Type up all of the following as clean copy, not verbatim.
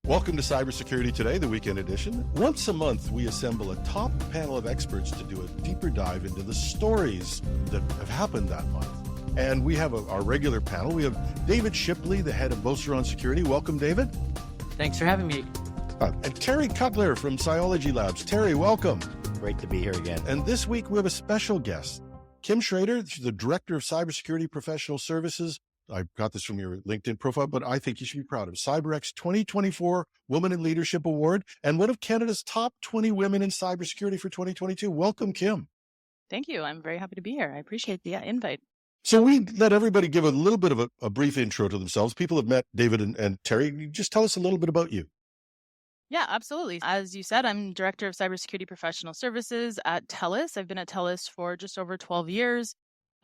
Welcome to Cybersecurity Today, the weekend edition. Once a month, we assemble a top panel of experts to do a deeper dive into the stories that have happened that month. And we have our regular panel. We have David Shipley, the head of Beauceron Security. Welcome, David. Thanks for having me. And Terry Cutler from Cyology Labs. Terry, welcome. Great to be here again. And this week, we have a special guest, Kim Schreader, the Director of Cybersecurity Professional Services. I got this from your LinkedIn profile, but I think you should be proud of CyberX 2024 Women in Leadership Award and one of Canada's top 20 women in cybersecurity for 2022. Welcome, Kim. Thank you. I'm very happy to be here. I appreciate the invite. So we let everybody give a little bit of a brief intro to themselves. People have met David and Terry. Just tell us a little bit about you. Yeah, absolutely. As you said, I'm Director of Cybersecurity Professional Services at TELUS. I've been at TELUS for just over 12 years.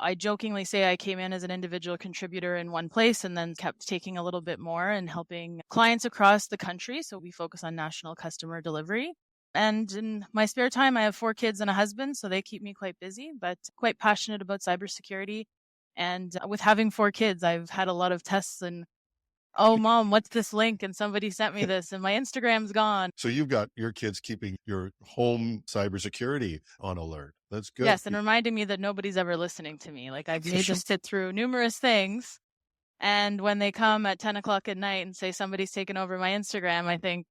I jokingly say I came in as an individual contributor in one place and then kept taking a little bit more and helping clients across the country. So we focus on national customer delivery. And in my spare time, I have 4 kids and a husband, so they keep me quite busy, but quite passionate about cybersecurity. And with having 4 kids, I've had a lot of tests and, oh, Mom, what's this link? And somebody sent me this and my Instagram's gone. So you've got your kids keeping your home cybersecurity on alert. That's good. Yes, and reminding me that nobody's ever listening to me. Like I've made them sit through numerous things. And when they come at 10 o'clock at night and say somebody's taken over my Instagram, I think,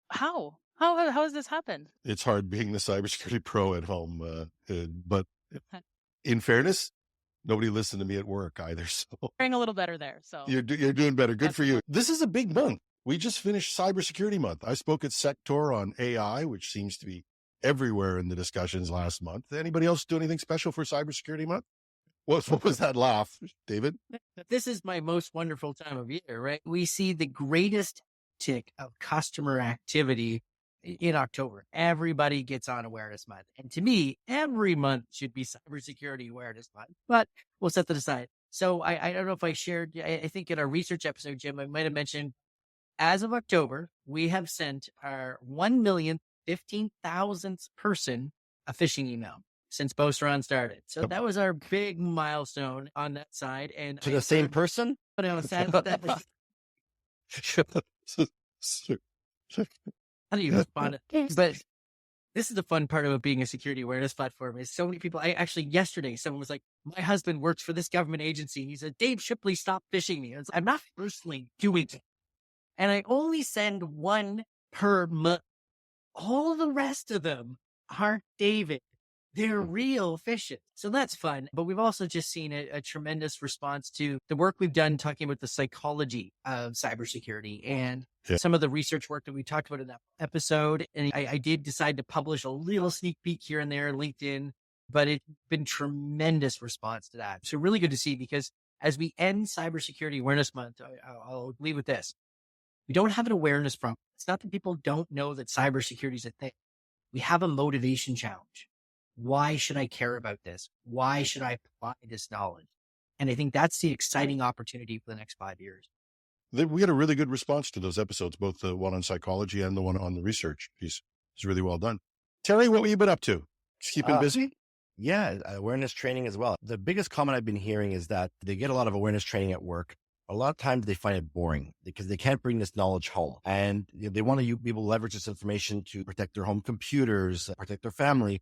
how has this happened? It's hard being the cybersecurity pro at home. But in fairness, nobody listened to me at work either. So Doing a little better there. So you're doing better. Good for you. This is a big month. We just finished Cybersecurity Month. I spoke at Sector on AI, which seems to be everywhere in the discussions last month. Anybody else do anything special for Cybersecurity Month? What was that laugh, David? This is my most wonderful time of year, right? We see the greatest tick of customer activity in October. Everybody gets on Awareness Month. And to me, every month should be Cybersecurity Awareness Month, but we'll set that aside. So I don't know if I shared, I think in our research episode, Jim, I might have mentioned, as of October, we have sent our 1,015,000th person a phishing email since Beauceron started. So that was our big milestone on that side. And to the same person? But on a sad, how do you respond? But this is the fun part about being a security awareness platform is so many people. Yesterday, someone was like, my husband works for this government agency. He said, Dave Shipley, stop phishing me. I'm not personally doing it. And I only send one per month. All the rest of them aren't David. They're real fishes. So that's fun. But we've also just seen a tremendous response to the work we've done talking about the psychology of cybersecurity and some of the research work that we talked about in that episode. And I did decide to publish a little sneak peek here and there on LinkedIn, but it's been tremendous response to that. So really good to see, because as we end Cybersecurity Awareness Month, I'll leave with this. We don't have an awareness problem. It's not that people don't know that cybersecurity is a thing. We have a motivation challenge. Why should I care about this? Why should I apply this knowledge? And I think that's the exciting opportunity for the next 5 years. We had a really good response to those episodes, both the one on psychology and the one on the research piece. It's really well done. Terry, what have you been up to? Just keeping busy? Yeah, awareness training as well. The biggest comment I've been hearing is that they get a lot of awareness training at work. A lot of times they find it boring because they can't bring this knowledge home. And they want to be able to leverage this information to protect their home computers, protect their family.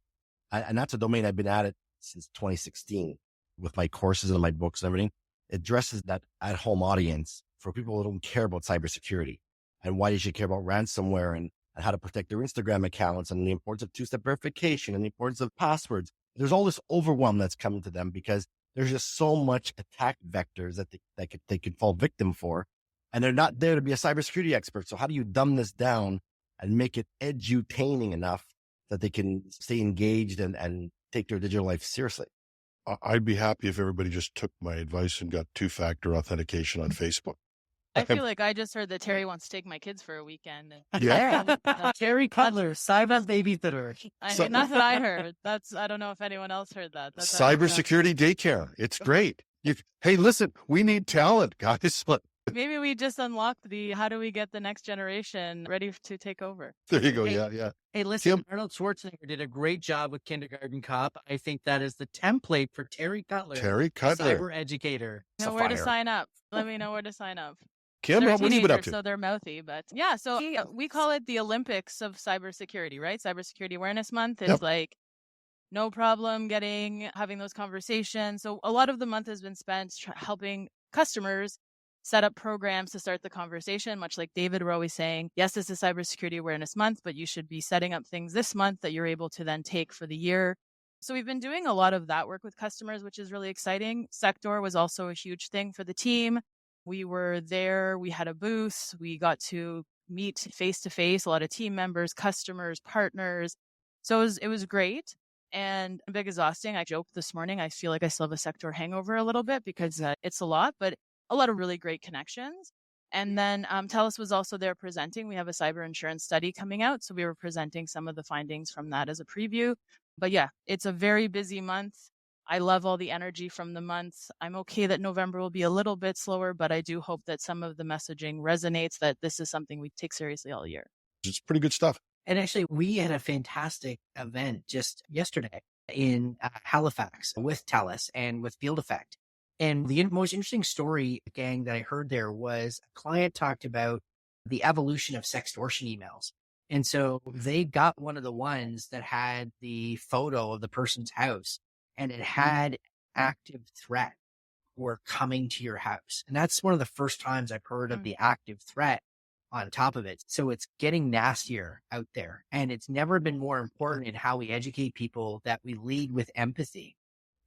And that's a domain I've been at it since 2016 with my courses and my books and everything. It addresses that at-home audience for people who don't care about cybersecurity and why you should care about ransomware and how to protect their Instagram accounts and the importance of two-step verification and the importance of passwords. There's all this overwhelm that's coming to them because there's just so much attack vectors that they could fall victim for. And they're not there to be a cybersecurity expert. So how do you dumb this down and make it edutaining enough that they can stay engaged and take their digital life seriously? I'd be happy if everybody just took my advice and got 2-factor authentication on Facebook. I feel like I just heard that Terry wants to take my kids for a weekend. Yeah. Terry Cutler, cyber babysitter. Not that I heard. I don't know if anyone else heard that. That's Cybersecurity daycare. It's great. Hey, listen, we need talent, guys. Maybe we just unlocked how do we get the next generation ready to take over? There you go. Yeah. Hey, listen, Kim? Arnold Schwarzenegger did a great job with Kindergarten Cop. I think that is the template for Terry Cutler. Terry Cutler. Cyber educator. Know where to sign up. Let me know where to sign up. Kim, They're what have you been up teenagers, to? so they're mouthy. But yeah, so we call it the Olympics of cybersecurity, right? Cybersecurity Awareness Month. It's Yep. like no problem having those conversations. So a lot of the month has been spent helping customers set up programs to start the conversation, much like David, we're always saying, yes, this is Cybersecurity Awareness Month, but you should be setting up things this month that you're able to then take for the year. So we've been doing a lot of that work with customers, which is really exciting. Sector was also a huge thing for the team. We were there, we had a booth, we got to meet face to face, a lot of team members, customers, partners. So it was great and a bit exhausting. I joked this morning, I feel like I still have a Sector hangover a little bit because it's a lot, but a lot of really great connections. And then TELUS was also there presenting. We have a cyber insurance study coming out. So we were presenting some of the findings from that as a preview. But yeah, it's a very busy month. I love all the energy from the month. I'm okay that November will be a little bit slower, but I do hope that some of the messaging resonates, that this is something we take seriously all year. It's pretty good stuff. And actually, we had a fantastic event just yesterday in Halifax with TELUS and with Field Effect. And the most interesting story, gang, that I heard there was a client talked about the evolution of sextortion emails. And so they got one of the ones that had the photo of the person's house and it had active threat or coming to your house. And that's one of the first times I've heard of the active threat on top of it. So it's getting nastier out there. And it's never been more important in how we educate people that we lead with empathy.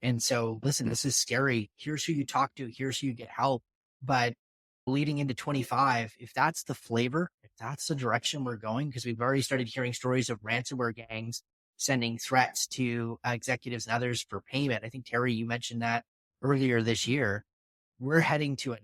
And so, listen, this is scary. Here's who you talk to. Here's who you get help. But leading into 25, if that's the flavor, if that's the direction we're going, because we've already started hearing stories of ransomware gangs sending threats to executives and others for payment. I think, Terry, you mentioned that earlier this year. We're heading to a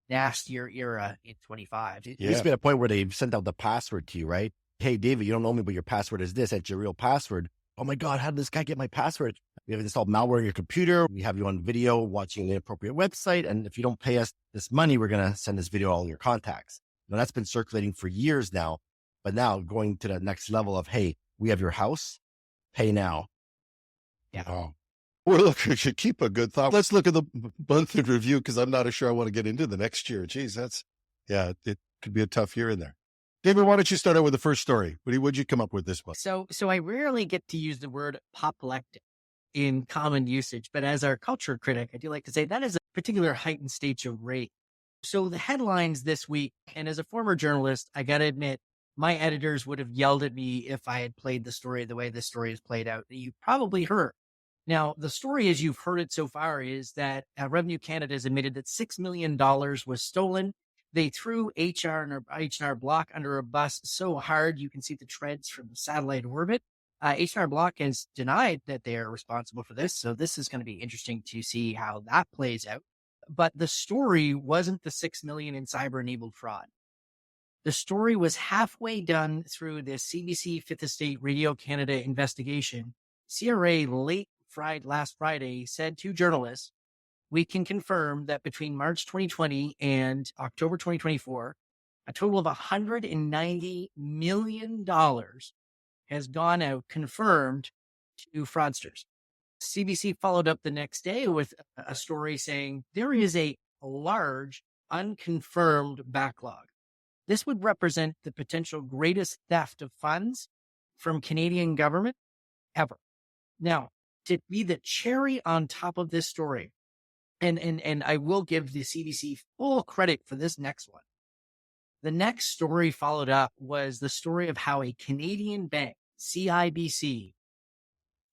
nastier era in 25. It used to be at a point where they've sent out the password to you, right? Hey, David, you don't know me, but your password is this. That's your real password. Oh my God, how did this guy get my password? We have installed malware on your computer. We have you on video watching the inappropriate website. And if you don't pay us this money, we're going to send this video to all your contacts. Now that's been circulating for years now, but now going to the next level of, hey, we have your house, pay now. Yeah. Oh. Well, look, we should keep a good thought. Let's look at the month in review because I'm not sure I want to get into the next year. Geez, it could be a tough year in there. David, why don't you start out with the first story? What'd you come up with this one? So I rarely get to use the word apoplectic in common usage, but as our culture critic, I do like to say that is a particular heightened stage of rage. So the headlines this week, and as a former journalist, I got to admit, my editors would have yelled at me if I had played the story the way this story is played out that you probably heard. Now, the story, as you've heard it so far, is that Revenue Canada has admitted that $6 million was stolen. They threw H&R Block under a bus so hard you can see the treads from the satellite orbit. H&R Block has denied that they are responsible for this, so this is going to be interesting to see how that plays out. But the story wasn't the $6 million in cyber-enabled fraud. The story was halfway done through the CBC Fifth Estate Radio Canada investigation. CRA last Friday said to journalists, we can confirm that between March 2020 and October 2024, a total of $190 million has gone out confirmed to fraudsters. CBC followed up the next day with a story saying there is a large unconfirmed backlog. This would represent the potential greatest theft of funds from Canadian government ever. Now, to be the cherry on top of this story, and I will give the CBC full credit for this next one. The next story followed up was the story of how a Canadian bank, CIBC,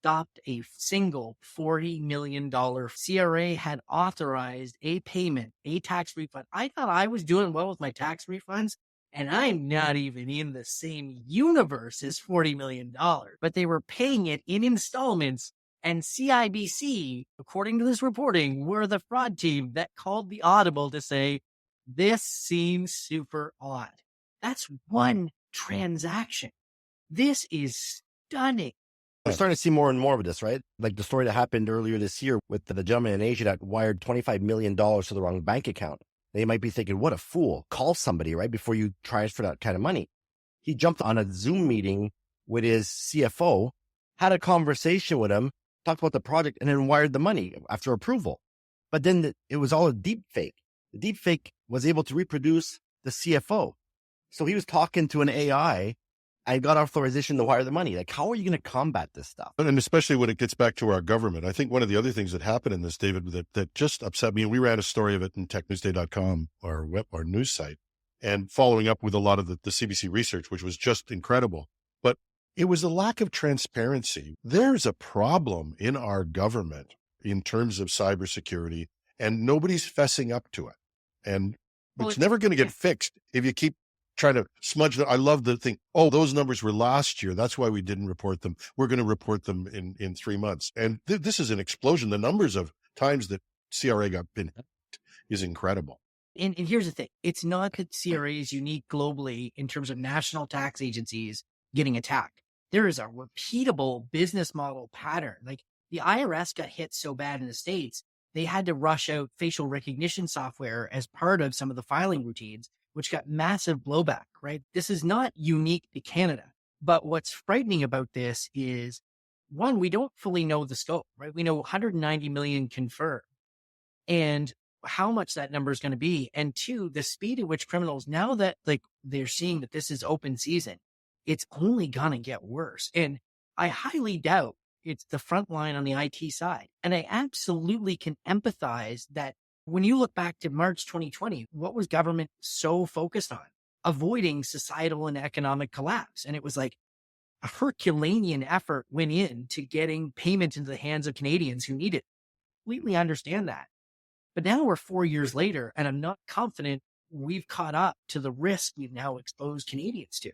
stopped a single $40 million. CRA had authorized a payment, a tax refund. I thought I was doing well with my tax refunds, and I'm not even in the same universe as $40 million. But they were paying it in installments. And CIBC, according to this reporting, were the fraud team that called the audible to say, this seems super odd. That's one transaction. This is stunning. We're starting to see more and more of this, right? Like the story that happened earlier this year with the gentleman in Asia that wired $25 million to the wrong bank account. They might be thinking, what a fool. Call somebody, right, before you transfer that kind of money. He jumped on a Zoom meeting with his CFO, had a conversation with him, talked about the project, and then wired the money after approval. But then it was all a deep fake. The deep fake was able to reproduce the CFO. So he was talking to an AI and got authorization to wire the money. Like, how are you going to combat this stuff? And especially when it gets back to our government. I think one of the other things that happened in this, David, that just upset me, and we ran a story of it in technewsday.com, our news site, and following up with a lot of the CBC research, which was just incredible. But it was a lack of transparency. There's a problem in our government in terms of cybersecurity, and nobody's fessing up to it. And it's never going to get fixed if you keep trying to smudge it. I love the thing. Oh, those numbers were last year. That's why we didn't report them. We're going to report them in 3 months. And this is an explosion. The numbers of times that CRA got been hacked is incredible. And here's the thing. It's not that CRA is unique globally in terms of national tax agencies getting attacked. There is a repeatable business model pattern. Like the IRS got hit so bad in the States, they had to rush out facial recognition software as part of some of the filing routines, which got massive blowback, right? This is not unique to Canada. But what's frightening about this is, one, we don't fully know the scope, right? We know 190 million confirmed and how much that number is going to be. And two, the speed at which criminals, now that like they're seeing that this is open season, it's only going to get worse. And I highly doubt it's the front line on the IT side. And I absolutely can empathize that when you look back to March 2020, what was government so focused on? Avoiding societal and economic collapse. And it was like a Herculean effort went into getting payment into the hands of Canadians who need it. Completely understand that. But now we're 4 years later, and I'm not confident we've caught up to the risk we've now exposed Canadians to.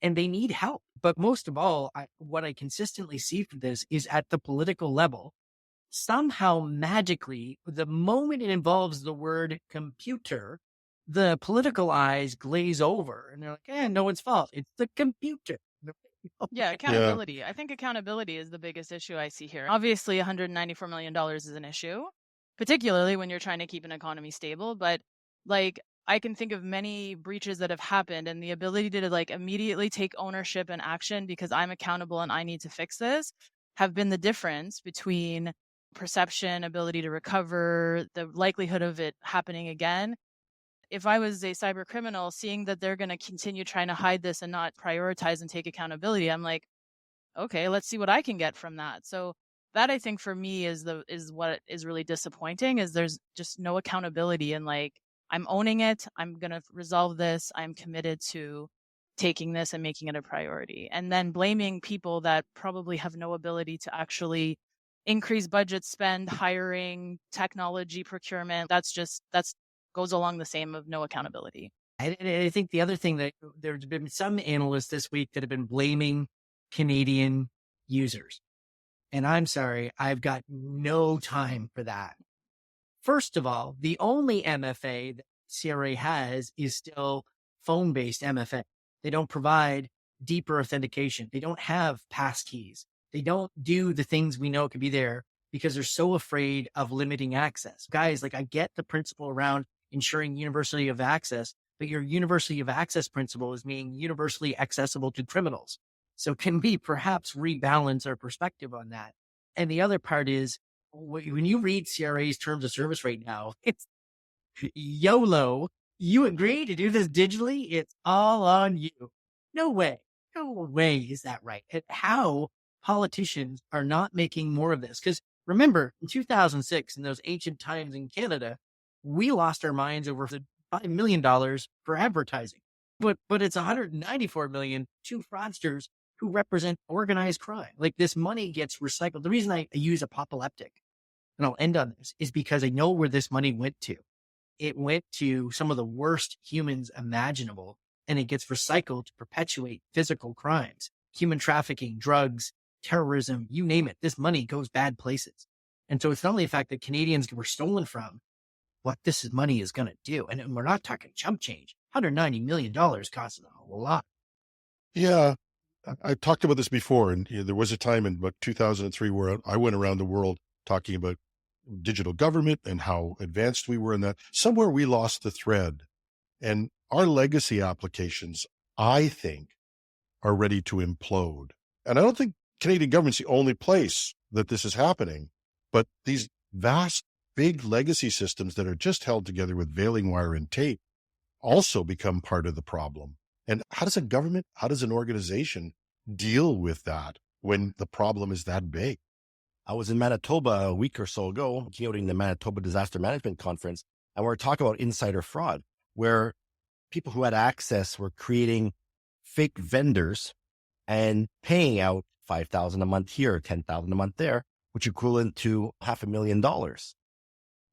And they need help. But most of all, what I consistently see from this is at the political level, somehow magically, the moment it involves the word computer, the political eyes glaze over and they're like, no one's fault. It's the computer. Yeah, accountability. Yeah. I think accountability is the biggest issue I see here. Obviously, $194 million is an issue, particularly when you're trying to keep an economy stable. But like, I can think of many breaches that have happened, and the ability to like immediately take ownership and action because I'm accountable and I need to fix this have been the difference between perception, ability to recover, the likelihood of it happening again. If I was a cyber criminal, seeing that they're going to continue trying to hide this and not prioritize and take accountability, I'm like, okay, let's see what I can get from that. So that, I think, for me is what is really disappointing, is there's just no accountability, and like, I'm owning it. I'm going to resolve this. I'm committed to taking this and making it a priority. And then blaming people that probably have no ability to actually increase budget spend, hiring, technology procurement. That's goes along the same of no accountability. I think the other thing that there's been some analysts this week that have been blaming Canadian users. And I'm sorry, I've got no time for that. First of all, the only MFA that CRA has is still phone-based MFA. They don't provide deeper authentication. They don't have passkeys. They don't do the things we know could be there because they're so afraid of limiting access. Guys, like, I get the principle around ensuring universality of access, but your universality of access principle is being universally accessible to criminals. So can we perhaps rebalance our perspective on that? And the other part is, when you read CRA's terms of service right now, it's YOLO. You agree to do this digitally? It's all on you. No way is that right. And how politicians are not making more of this. Because remember, in 2006, in those ancient times in Canada, we lost our minds over the $5 million for advertising. But it's $194 million to fraudsters who represent organized crime. Like, this money gets recycled. The reason I use apocalyptic, and I'll end on this, is because I know where this money went to. It went to some of the worst humans imaginable, and it gets recycled to perpetuate physical crimes, human trafficking, drugs, terrorism, you name it. This money goes bad places. And so it's not only the fact that Canadians were stolen from, what this money is going to do. And we're not talking chump change. $190 million costs a whole lot. Yeah. I talked about this before, and there was a time in about 2003 where I went around the world talking about digital government and how advanced we were in that. Somewhere we lost the thread, and our legacy applications, I think, are ready to implode. And I don't think Canadian government's the only place that this is happening, but these vast, big legacy systems that are just held together with baling wire and tape also become part of the problem. And how does a government, how does an organization deal with that when the problem is that big? I was in Manitoba a week or so ago, keynoting the Manitoba Disaster Management Conference, and we were talking about insider fraud, where people who had access were creating fake vendors and paying out $5,000 a month here, $10,000 a month there, which equivalent to $500,000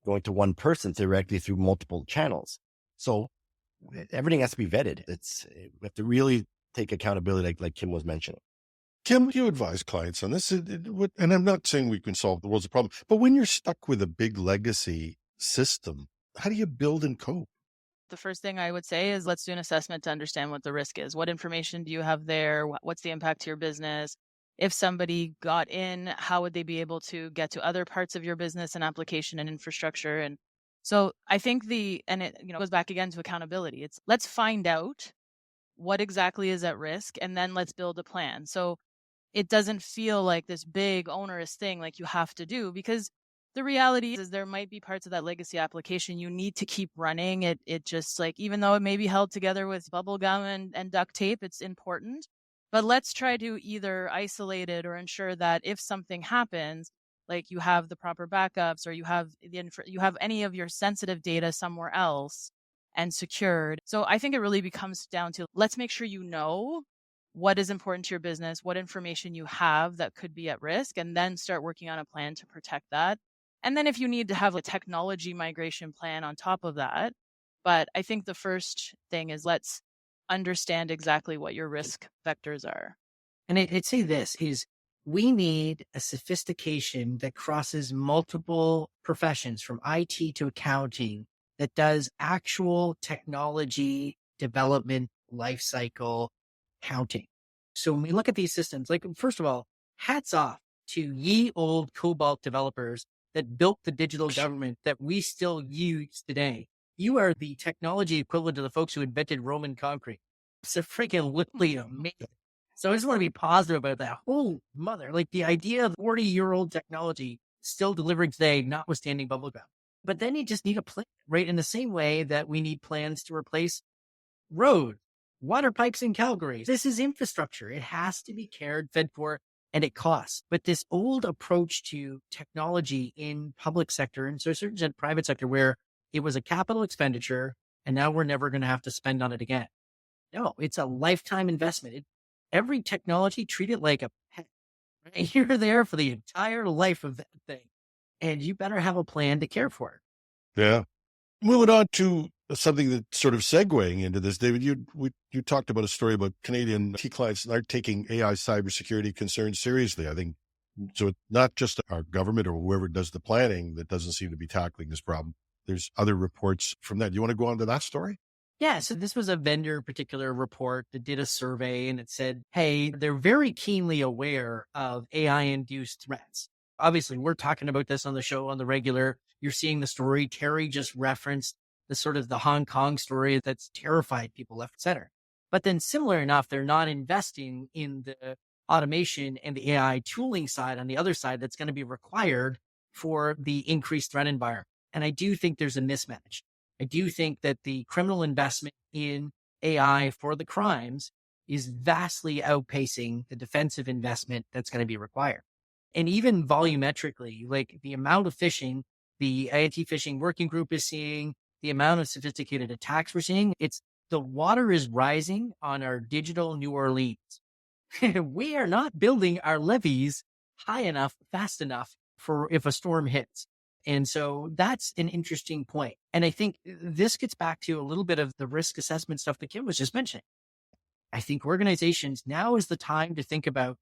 going to one person directly through multiple channels. So everything has to be vetted. We have to really take accountability, like Kim was mentioning. Kim, you advise clients on this, and I'm not saying we can solve the world's problem, but when you're stuck with a big legacy system, how do you build and cope? The first thing I would say is let's do an assessment to understand what the risk is. What information do you have there? What's the impact to your business? If somebody got in, how would they be able to get to other parts of your business and application and infrastructure? And so I think it goes back again to accountability. It's let's find out what exactly is at risk, and then let's build a plan. So it doesn't feel like this big onerous thing like you have to do, because the reality is there might be parts of that legacy application you need to keep running. It just like, even though it may be held together with bubble gum and duct tape, it's important. But let's try to either isolate it or ensure that if something happens, like you have the proper backups, or you have any of your sensitive data somewhere else and secured. So I think it really becomes down to let's make sure you know what is important to your business, what information you have that could be at risk, and then start working on a plan to protect that. And then if you need to have a technology migration plan on top of that. But I think the first thing is let's understand exactly what your risk vectors are. And I'd say this is we need a sophistication that crosses multiple professions from IT to accounting that does actual technology development lifecycle counting. So when we look at these systems, like, first of all, hats off to ye old COBOL developers that built the digital government that we still use today. You are the technology equivalent to the folks who invented Roman concrete. It's a freaking literally amazing. So I just want to be positive about that. Oh, mother, like the idea of 40-year-old technology still delivering today, notwithstanding bubblegum. But then you just need a plan, right? In the same way that we need plans to replace roads, water pipes in Calgary. This is infrastructure. It has to be cared, fed for, and it costs. But this old approach to technology in public sector and so certain private sector, where it was a capital expenditure and now we're never going to have to spend on it again. No, it's a lifetime investment. Every technology, treat it like a pet. Right? You're there for the entire life of that thing, and you better have a plan to care for it. Yeah. Moving on to something that's sort of segueing into this, David, you talked about a story about Canadian key clients that aren't taking AI cybersecurity concerns seriously. I think so. It's not just our government or whoever does the planning that doesn't seem to be tackling this problem. There's other reports from that. You want to go on to that story? Yeah, so this was a vendor particular report that did a survey, and it said, hey, they're very keenly aware of AI-induced threats. Obviously, we're talking about this on the show on the regular. You're seeing the story. Terry just referenced the Hong Kong story that's terrified people left and center. But then similar enough, they're not investing in the automation and the AI tooling side on the other side that's going to be required for the increased threat environment. And I do think there's a mismatch. I do think that the criminal investment in AI for the crimes is vastly outpacing the defensive investment that's going to be required. And even volumetrically, like the amount of phishing, the anti-phishing working group is seeing, the amount of sophisticated attacks we're seeing, the water is rising on our digital New Orleans. We are not building our levees high enough, fast enough for if a storm hits. And so that's an interesting point. And I think this gets back to a little bit of the risk assessment stuff that Kim was just mentioning. I think organizations, now is the time to think about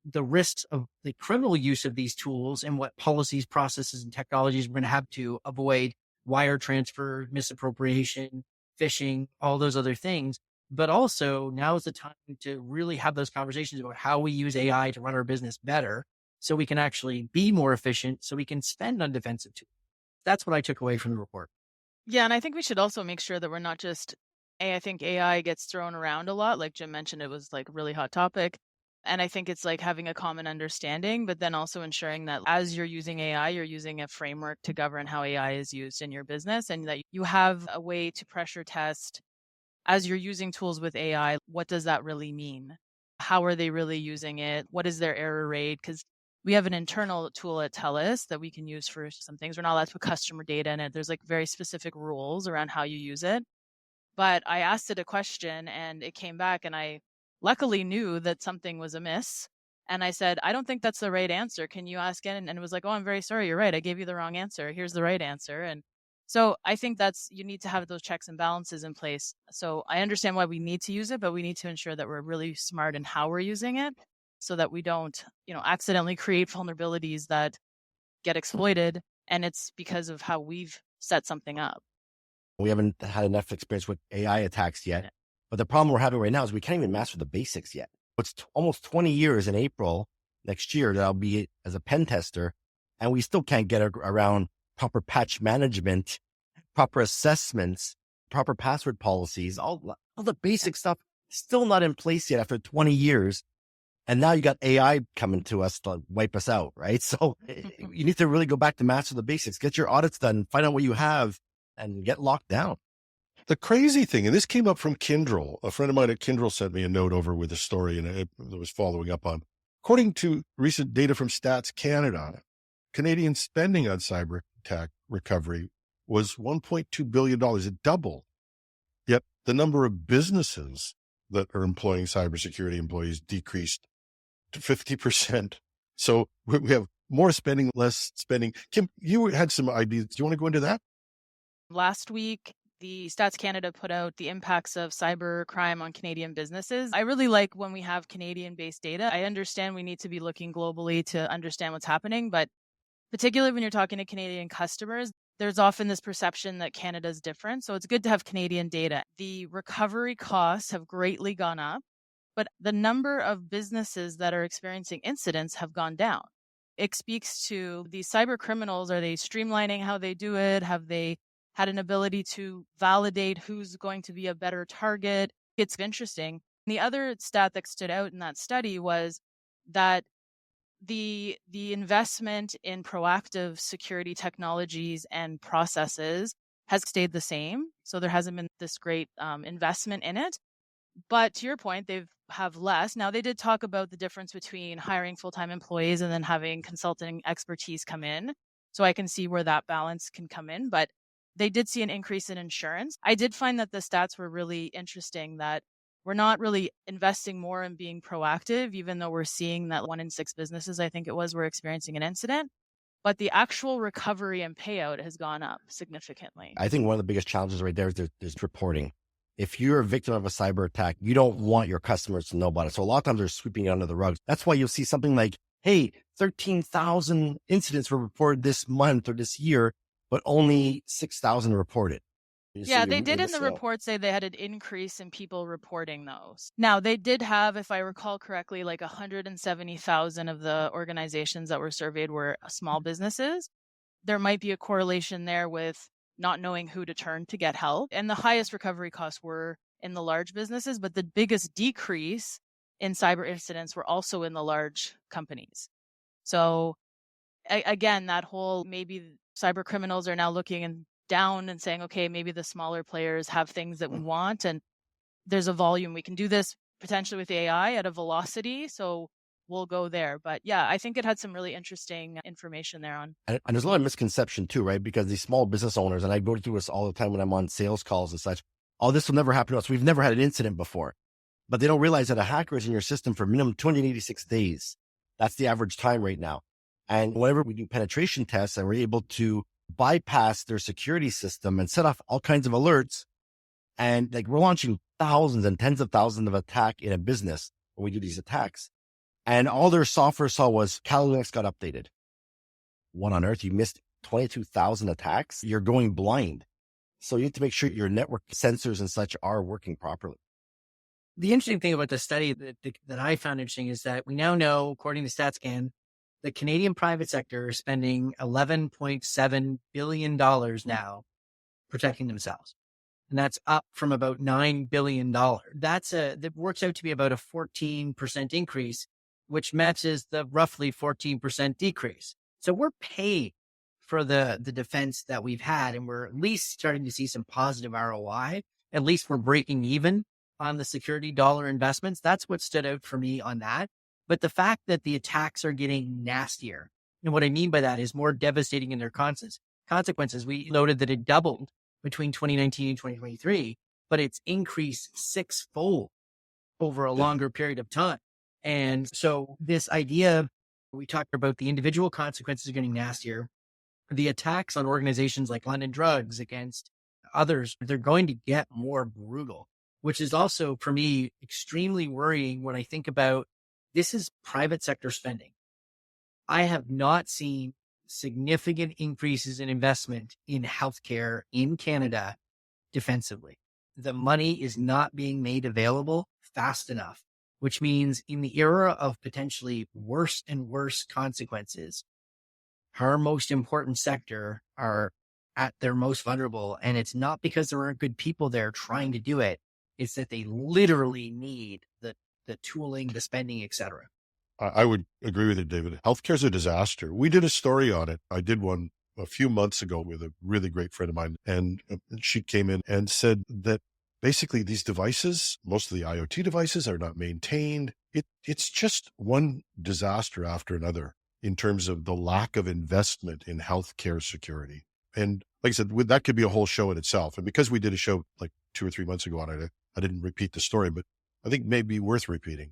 the risks of the criminal use of these tools and what policies, processes, and technologies we're going to have to avoid wire transfer, misappropriation, phishing, all those other things. But also now is the time to really have those conversations about how we use AI to run our business better, so we can actually be more efficient, so we can spend on defensive tools. That's what I took away from the report. Yeah, and I think we should also make sure that we're not just, I think AI gets thrown around a lot. Like Jim mentioned, it was like a really hot topic. And I think it's like having a common understanding, but then also ensuring that as you're using AI, you're using a framework to govern how AI is used in your business, and that you have a way to pressure test as you're using tools with AI. What does that really mean? How are they really using it? What is their error rate? Because we have an internal tool at TELUS that we can use for some things. We're not allowed to put customer data in it. There's like very specific rules around how you use it. But I asked it a question and it came back, and I luckily knew that something was amiss. And I said, I don't think that's the right answer. Can you ask it? And it was like, oh, I'm very sorry. You're right. I gave you the wrong answer. Here's the right answer. And so I think you need to have those checks and balances in place. So I understand why we need to use it, but we need to ensure that we're really smart in how we're using it so that we don't, accidentally create vulnerabilities that get exploited. And it's because of how we've set something up. We haven't had enough experience with AI attacks yet. But the problem we're having right now is we can't even master the basics yet. It's almost 20 years in April next year that I'll be as a pen tester, and we still can't get around proper patch management, proper assessments, proper password policies, all the basic stuff still not in place yet after 20 years. And now you got AI coming to us to wipe us out, right? So you need to really go back to master the basics, get your audits done, find out what you have, and get locked down. The crazy thing, and this came up from Kyndryl, a friend of mine at Kyndryl sent me a note over with a story and it was following up on. According to recent data from Stats Canada, Canadian spending on cyber attack recovery was $1.2 billion. It doubled. Yet the number of businesses that are employing cybersecurity employees decreased to 50%. So we have more spending, less spending. Kim, you had some ideas. Do you want to go into that? Last week, the Stats Canada put out the impacts of cyber crime on Canadian businesses. I really like when we have Canadian-based data. I understand we need to be looking globally to understand what's happening, but particularly when you're talking to Canadian customers, there's often this perception that Canada's different. So it's good to have Canadian data. The recovery costs have greatly gone up, but the number of businesses that are experiencing incidents have gone down. It speaks to these cyber criminals. Are they streamlining how they do it? Have they had an ability to validate who's going to be a better target? It's interesting. The other stat that stood out in that study was that the investment in proactive security technologies and processes has stayed the same. So there hasn't been this great investment in it. But to your point, they have less. Now, they did talk about the difference between hiring full-time employees and then having consulting expertise come in. So I can see where that balance can come in. But they did see an increase in insurance. I did find that the stats were really interesting, that we're not really investing more in being proactive, even though we're seeing that 1 in 6 businesses, I think it was, were experiencing an incident. But the actual recovery and payout has gone up significantly. I think one of the biggest challenges right there is there's reporting. If you're a victim of a cyber attack, you don't want your customers to know about it. So a lot of times they're sweeping it under the rug. That's why you'll see something like, hey, 13,000 incidents were reported this month or this year, but only 6,000 reported. Yeah, they did in the report say they had an increase in people reporting those. Now, they did have, if I recall correctly, like 170,000 of the organizations that were surveyed were small businesses. There might be a correlation there with not knowing who to turn to get help. And the highest recovery costs were in the large businesses, but the biggest decrease in cyber incidents were also in the large companies. So again, that whole maybe cyber criminals are now looking down and saying, okay, maybe the smaller players have things that we want, and there's a volume. We can do this potentially with AI at a velocity. So we'll go there. But yeah, I think it had some really interesting information there on. And there's a lot of misconception too, right? Because these small business owners, and I go through this all the time when I'm on sales calls and such, oh, this will never happen to us. We've never had an incident before. But they don't realize that a hacker is in your system for minimum 286 days. That's the average time right now. And whenever we do penetration tests and we're able to bypass their security system and set off all kinds of alerts, and like we're launching thousands and tens of thousands of attacks in a business when we do these attacks. And all their software saw was Kali Linux got updated. What on earth? You missed 22,000 attacks? You're going blind. So you need to make sure your network sensors and such are working properly. The interesting thing about the study that I found interesting is that we now know, according to StatsCan, the Canadian private sector is spending $11.7 billion now protecting themselves. And that's up from about $9 billion. That works out to be about a 14% increase which matches the roughly 14% decrease. So we're paying for the defense that we've had, and we're at least starting to see some positive ROI. At least we're breaking even on the security dollar investments. That's what stood out for me on that. But the fact that the attacks are getting nastier, and what I mean by that is more devastating in their consequences. We noted that it doubled between 2019 and 2023, but it's increased sixfold over a longer period of time. And so this idea, we talked about the individual consequences getting nastier, the attacks on organizations like London Drugs against others, they're going to get more brutal, which is also for me extremely worrying when I think about this is private sector spending. I have not seen significant increases in investment in healthcare in Canada defensively. The money is not being made available fast enough, which means in the era of potentially worse and worse consequences, our most important sector are at their most vulnerable. And it's not because there aren't good people there trying to do it. It's that they literally need the tooling, the spending, et cetera. I would agree with you, David. Healthcare is a disaster. We did a story on it. I did one a few months ago with a really great friend of mine. And she came in and said that basically these devices, most of the IoT devices are not maintained. It's just one disaster after another in terms of the lack of investment in healthcare security. And like I said, that could be a whole show in itself. And because we did a show like 2 or 3 months ago on it, I didn't repeat the story, but I think maybe worth repeating.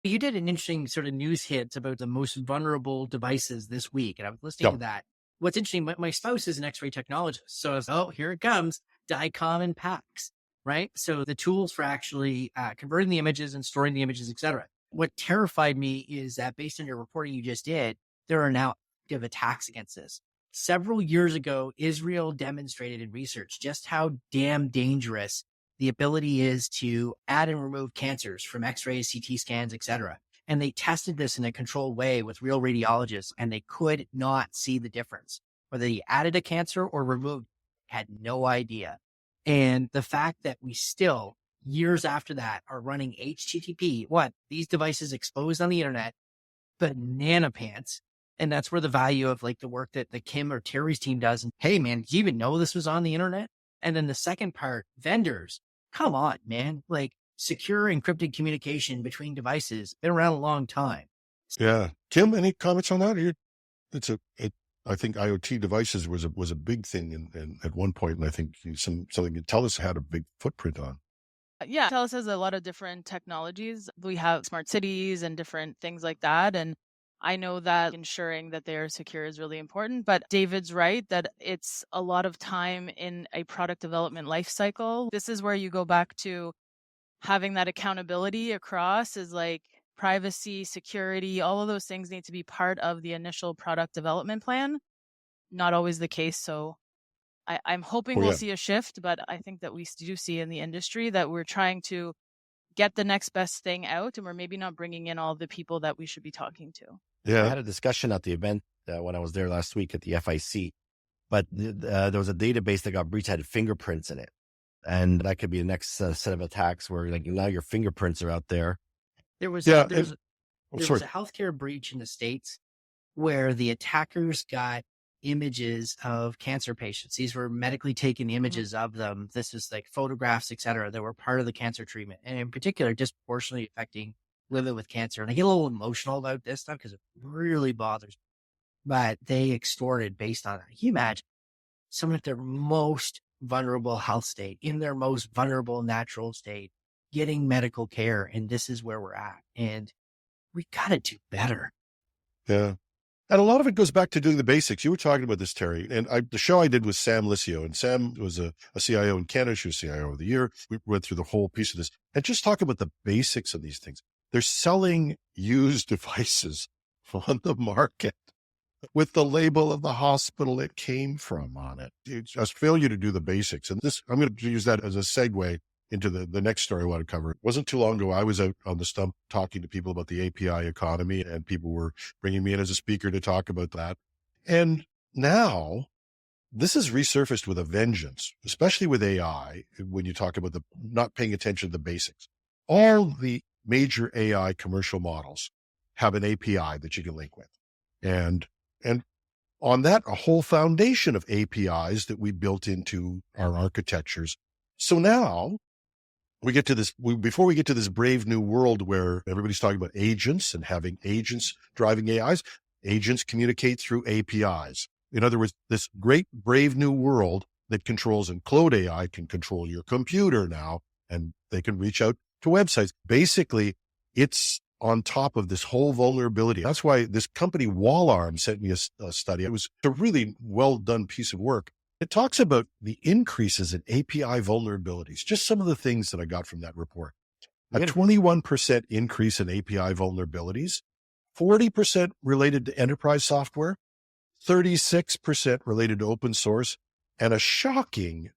You did an interesting sort of news hit about the most vulnerable devices this week. And I was listening to that. What's interesting, my spouse is an X-ray technologist. So I was, here it comes, DICOM and PACS, right? So the tools for actually converting the images and storing the images, et cetera. What terrified me is that based on your reporting you just did, there are now active attacks against this. Several years ago, Israel demonstrated in research just how damn dangerous the ability is to add and remove cancers from X-rays, CT scans, et cetera. And they tested this in a controlled way with real radiologists, and they could not see the difference. Whether they added a cancer or removed, had no idea. And the fact that we still, years after that, are running HTTP, these devices exposed on the internet, banana pants. And that's where the value of like the work that the Kim or Terry's team does. And hey, man, did you even know this was on the internet? And then the second part, vendors, come on, man, like secure encrypted communication between devices, been around a long time. Yeah. Kim, any comments on that? I think IoT devices was a big thing in at one point. And I think something that TELUS had a big footprint on. Yeah, TELUS has a lot of different technologies. We have smart cities and different things like that. And I know that ensuring that they are secure is really important, but David's right that it's a lot of time in a product development life cycle. This is where you go back to having that accountability across is like privacy, security, all of those things need to be part of the initial product development plan. Not always the case. So I'm hoping we'll see a shift, but I think that we do see in the industry that we're trying to get the next best thing out, and we're maybe not bringing in all the people that we should be talking to. Yeah. I had a discussion at the event when I was there last week at the FIC, but there was a database that got breached, had fingerprints in it. And that could be the next set of attacks where like now your fingerprints are out there. There was a healthcare breach in the States where the attackers got images of cancer patients. These were medically taken images of them. This is like photographs, et cetera, that were part of the cancer treatment. And in particular, disproportionately affecting women with cancer. And I get a little emotional about this stuff because it really bothers me. But they extorted based on it. Can you imagine someone at their most vulnerable health state, in their most vulnerable natural state, getting medical care? And this is where we're at. And we got to do better. Yeah. And a lot of it goes back to doing the basics. You were talking about this, Terry, and the show I did with Sam Licio, and Sam was a CIO in Canada. She was CIO of the year. We went through the whole piece of this and just talk about the basics of these things. They're selling used devices on the market with the label of the hospital it came from on it. It's just failure to do the basics. And this, I'm going to use that as a segue into the next story I want to cover. It wasn't too long ago, I was out on the stump talking to people about the API economy, and people were bringing me in as a speaker to talk about that. And now this is resurfaced with a vengeance, especially with AI, when you talk about the not paying attention to the basics. All the major AI commercial models have an API that you can link with. And on that, a whole foundation of APIs that we built into our architectures. So now we get to this, before we get to this brave new world where everybody's talking about agents and having agents driving AIs, agents communicate through APIs. In other words, this great brave new world that controls, and Claude AI can control your computer now, and they can reach out to websites. Basically, it's on top of this whole vulnerability. That's why this company Wallarm sent me a study. It was a really well done piece of work. It talks about the increases in API vulnerabilities, just some of the things that I got from that report. A 21% increase in API vulnerabilities, 40% related to enterprise software, 36% related to open source, and a shocking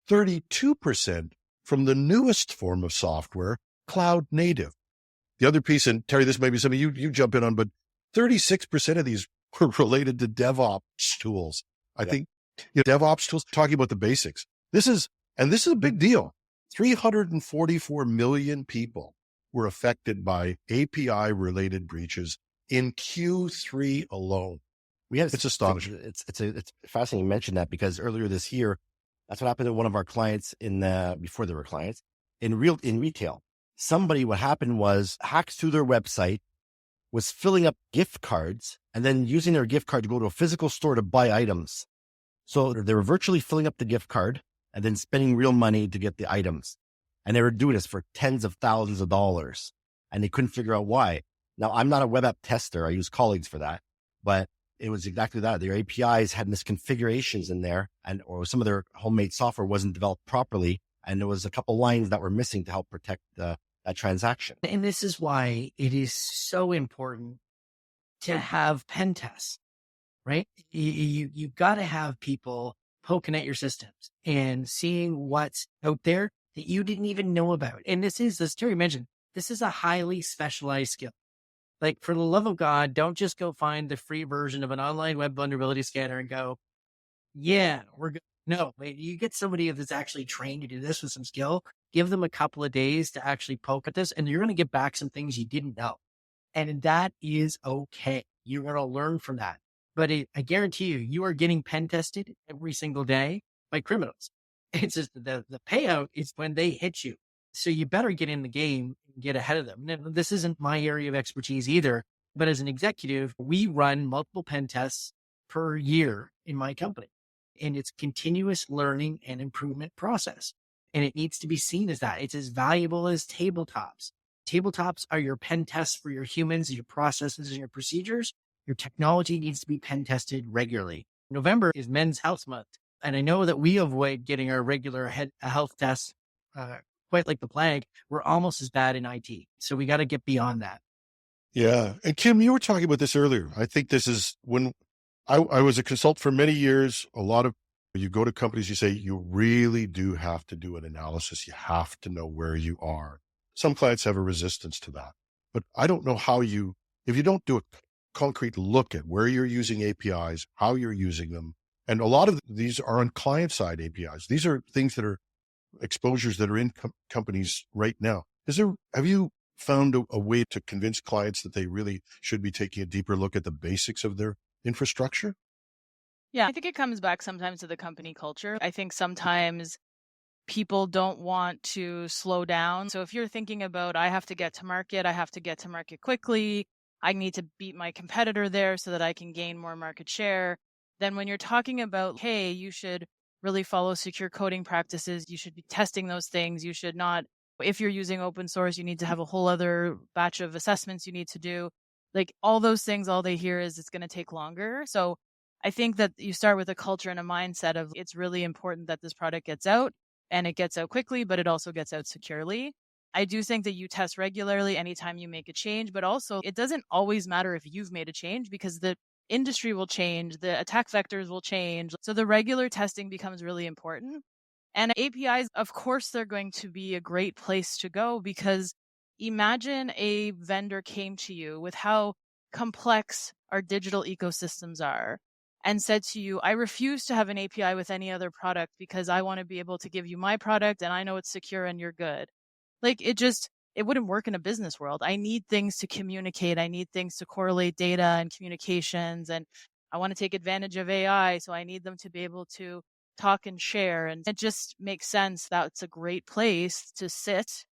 32% from the newest form of software, cloud native. The other piece, and Terry, this may be something you jump in on, but 36% of these were related to DevOps tools. I think DevOps tools, talking about the basics. This is a big deal. 344 million people were affected by API related breaches in Q3 alone. It's astonishing. It's fascinating you mentioned that, because earlier this year, that's what happened to one of our clients before they were clients in retail. What happened was hacked through their website, was filling up gift cards, and then using their gift card to go to a physical store to buy items. So they were virtually filling up the gift card and then spending real money to get the items. And they were doing this for tens of thousands of dollars, and they couldn't figure out why. Now, I'm not a web app tester. I use colleagues for that, but it was exactly that. Their APIs had misconfigurations in there, or some of their homemade software wasn't developed properly. And there was a couple lines that were missing to help protect that transaction. And this is why it is so important to have pen tests, right? You got to have people poking at your systems and seeing what's out there that you didn't even know about. And this is, as Terry mentioned, this is a highly specialized skill. Like, for the love of God, don't just go find the free version of an online web vulnerability scanner and go, yeah, we're good. No, you get somebody that's actually trained to do this with some skill, give them a couple of days to actually poke at this, and you're going to get back some things you didn't know. And that is okay. You're going to learn from that. But I guarantee you are getting pen tested every single day by criminals. It's just the payout is when they hit you. So you better get in the game and get ahead of them. Now, this isn't my area of expertise either, but as an executive, we run multiple pen tests per year in my company. And it's continuous learning and improvement process. And it needs to be seen as that. It's as valuable as tabletops. Tabletops are your pen tests for your humans, your processes, and your procedures. Your technology needs to be pen tested regularly. November is Men's Health Month. And I know that we avoid getting our regular health tests quite like the plague. We're almost as bad in IT. So we got to get beyond that. Yeah. And Kim, you were talking about this earlier. I think this is when I was a consultant for many years. You go to companies, you say, you really do have to do an analysis. You have to know where you are. Some clients have a resistance to that, but I don't know if you don't do a concrete look at where you're using APIs, how you're using them. And a lot of these are on client side APIs. These are things that are exposures that are in companies right now. Have you found a way to convince clients that they really should be taking a deeper look at the basics of their infrastructure? Yeah, I think it comes back sometimes to the company culture. I think sometimes people don't want to slow down. So if you're thinking about, I have to get to market quickly, I need to beat my competitor there so that I can gain more market share, then when you're talking about, hey, you should really follow secure coding practices, you should be testing those things, you should not, if you're using open source, you need to have a whole other batch of assessments you need to do. Like, all those things, all they hear is it's going to take longer. So I think that you start with a culture and a mindset of, it's really important that this product gets out, and it gets out quickly, but it also gets out securely. I do think that you test regularly anytime you make a change, but also it doesn't always matter if you've made a change, because the industry will change, the attack vectors will change. So the regular testing becomes really important. And APIs, of course, they're going to be a great place to go, because imagine a vendor came to you with how complex our digital ecosystems are and said to you, I refuse to have an API with any other product because I want to be able to give you my product and I know it's secure and you're good. Like, it wouldn't work in a business world. I need things to communicate. I need things to correlate data and communications. And I want to take advantage of AI. So I need them to be able to talk and share. And it just makes sense that it's a great place to sit.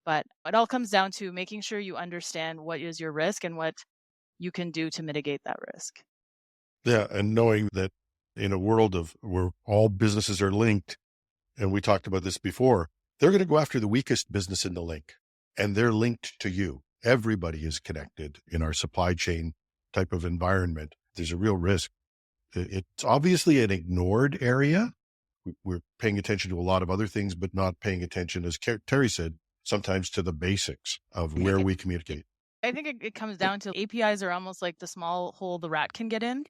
But it all comes down to making sure you understand what is your risk and what you can do to mitigate that risk. Yeah. And knowing that in a world of where all businesses are linked, and we talked about this before, they're going to go after the weakest business in the link, and they're linked to you. Everybody is connected in our supply chain type of environment. There's a real risk. It's obviously an ignored area. We're paying attention to a lot of other things, but not paying attention, as Terry said, sometimes to the basics of where we communicate. I think it comes down to APIs are almost like the small hole the rat can get in.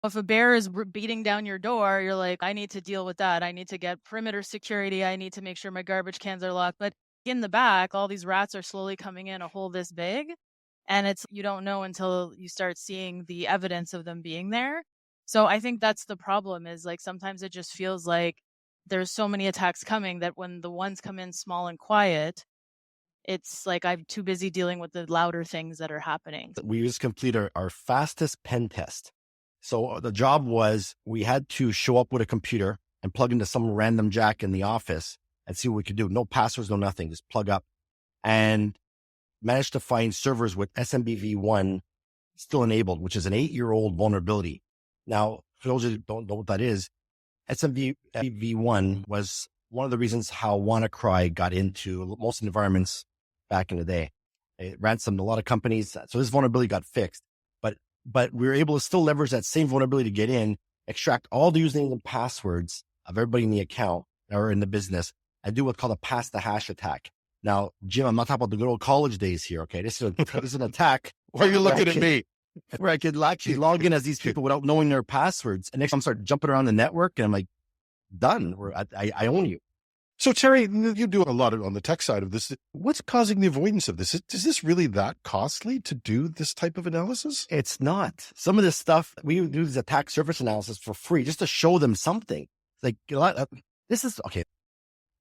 If a bear is beating down your door, you're like, I need to deal with that. I need to get perimeter security. I need to make sure my garbage cans are locked. But in the back, all these rats are slowly coming in a hole this big. And you don't know until you start seeing the evidence of them being there. So I think that's the problem, is like sometimes it just feels like there's so many attacks coming that when the ones come in small and quiet, it's like I'm too busy dealing with the louder things that are happening. We just completed our fastest pen test. So the job was we had to show up with a computer and plug into some random jack in the office and see what we could do. No passwords, no nothing, just plug up, and managed to find servers with SMBv1 still enabled, which is an 8-year-old vulnerability. Now, for those who don't know what that is, SMBv1 was one of the reasons how WannaCry got into most environments back in the day. It ransomed a lot of companies. So this vulnerability got fixed, but we were able to still leverage that same vulnerability to get in, extract all the usernames and passwords of everybody in the account or in the business, and do what's called a pass the hash attack. Now, Jim, I'm not talking about the good old college days here. Okay. This is an attack. Why are you looking at me? Where I could actually log in as these people without knowing their passwords. And next time I start jumping around the network and I'm like, done. I own you. So Terry, you do a lot on the tech side of this. What's causing the avoidance of this? Is this really that costly to do this type of analysis? It's not. Some of this stuff, we do this attack surface analysis for free just to show them something. Like, this is, okay,